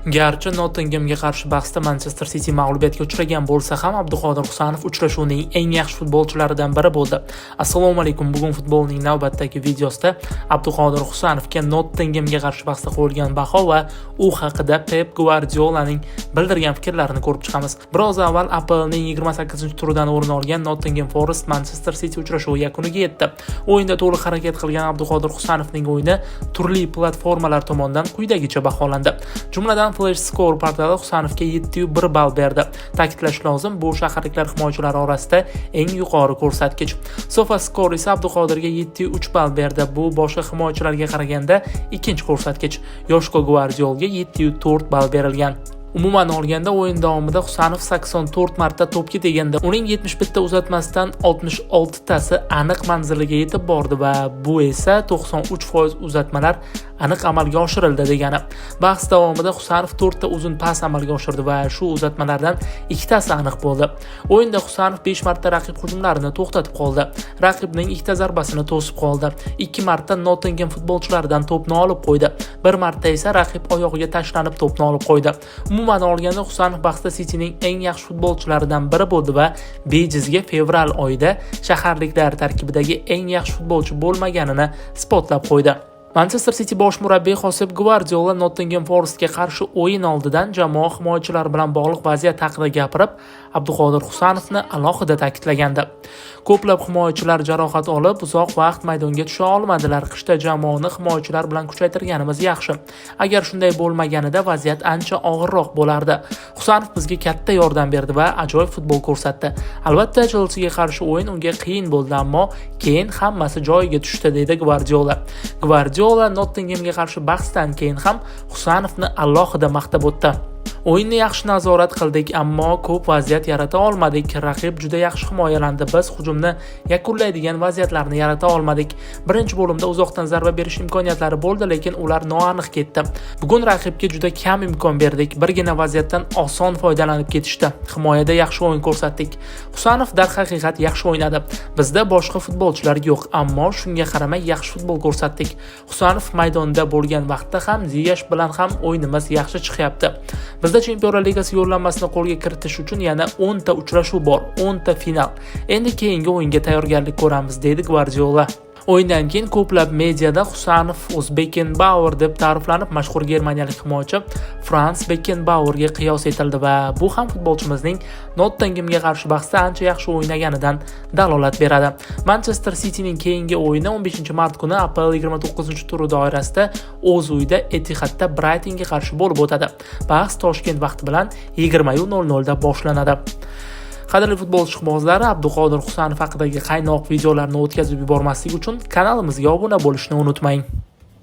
Garchi Nottinghamga qarshi bahsda Manchester City mag'lubiyatga uchragan bo'lsa ham, Abduqodir Husanov uchrashuvning eng yaxshi futbolchilaridan biri bo'ldi. Assalomu alaykum. Bugun futbolning navbatdagi videosida Abduqodir Husanovga Nottinghamga qarshi bahsda qo'yilgan baho va u haqida Pep Guardiolaning bildirgan fikrlarini ko'rib chiqamiz. Biroz avval APLning 28-turidan o'rin olgan Nottingham Forest Manchester City uchrashuvi yakuniga yetdi. O'yinda to'liq harakat qilgan Abduqodir Husanovning o'yini turli platformalar tomonidan quyidagicha baholandi. Jumladan Flash Score portali Husanovga 7.1 ball berdi. Ta'kidlash lozim, bu shaharliklar himoyachilari orasida eng yuqori ko'rsatkich. SofaScore esa Abduqodirga 7.3 ball berdi. Bu boshqa himoyachilarga qaraganda ikkinchi ko'rsatkich. Yoshko Guardiolga 7.4 ball berilgan. Umuman olganda o'yin davomida Husanov 84 marta to'pga teganda, uning 71 ta uzatmasidan 66 tasi aniq manziliga yetib bordi va bu esa 93% uzatmalar aniq amalga oshirildi degani. Bahs davomida Husanov 4 ta uzun pas amalga oshirdi va shu uzatmalardan 2 tasi aniq bo'ldi. O'yinda Husanov 5 marta raqib hujumlarini to'xtatib qoldi. Raqibning 2 ta zarbasini to'sib qoldi. 2 marta Nottingham futbolchilaridan to'pni olib qo'ydi. 1 marta esa raqib oyog'iga tashlanib to'pni olib qo'ydi. Umuman olganda Husanov bahsda Cityning eng yaxshi futbolchilaridan biri bo'ldi va bejizga fevral oyida shaharliklar tarkibidagi eng yaxshi futbolchi bo'lmaganini isbotlab qo'ydi. Manchester City bosh murabbiy Josep Guardiola Nottingham Forestga qarshi o'yin oldidan jamoa himoyachilari bilan bog'liq vaziyat haqida gapirib, Abduqodir Husanovni alohida ta'kidlagandi. Ko'plab himoyachilar jarohat olib, uzoq vaqt maydonga tusha olmadilar. Qishda jamoani himoyachilar bilan kuchaytirganimiz yaxshi. Agar shunday bo'lmaganida vaziyat ancha og'irroq bo'lardi. Husanov bizga katta yordam berdi va ajoyib futbol ko'rsatdi. Albatta, Chelsea ga qarshi o'yin unga qiyin bo'ldi, ammo keyin hammasi joyiga tushdi, dedi Guardiola. Guardiola Nottinghamga qarshi bahsdan keyin ham Husanovni alohida maqtab o'tdi. O'yinni yaxshi nazorat qildik, ammo ko'p vaziyat yarata olmadik. Raqib juda yaxshi himoyalandi. Biz hujumni yakunlaydigan vaziyatlarni yarata olmadik. Birinchi bo'limda uzoqdan zarba berish imkoniyatlari bo'ldi, lekin ular noaniq ketdi. Bugun raqibga juda kam imkon berdik. Birgina vaziyatdan oson foydalanib ketishdi. Himoyada yaxshi o'yin ko'rsatdik. Husanov darhaqiqat yaxshi o'ynadi. Bizda boshqa futbolchilar yo'q, ammo shunga qaramay yaxshi futbol ko'rsatdik. Husanov maydonda bo'lgan vaqtda ham Ziyash bilan ham o'yinimiz yaxshi chiqyapti. Bizda Chempionlar Ligasi yo'llanmasini qo'lga kiritish uchun yana 10 ta uchrashuv bor, 10 ta final. Endi keyingi o'yinga tayyorgarlik ko'ramiz, dedi Guardiola. O'yindan keyin ko'plab mediada Husanov Beckenbauer deb ta'riflanib, mashhur germaniyalik himoyachi Franz Beckenbauerga qiyos etildi va bu ham futbolchimizning Nottinghamga qarshi bahsda ancha yaxshi o'ynaganidan dalolat beradi. Manchester Cityning keyingi o'yini 15-mart kuni APL 29-turi doirasida o'z uyida Etihadda Brightonga qarshi bo'lib o'tadi. Bahs Toshkent vaqti bilan 20:00 da boshlanadi. Qadrli futbol ishqibozlari, Abduqodir Husanov haqidagi qaynoq videolarni o'tkazib yubormaslik uchun kanalimizga obuna bo'lishni unutmang.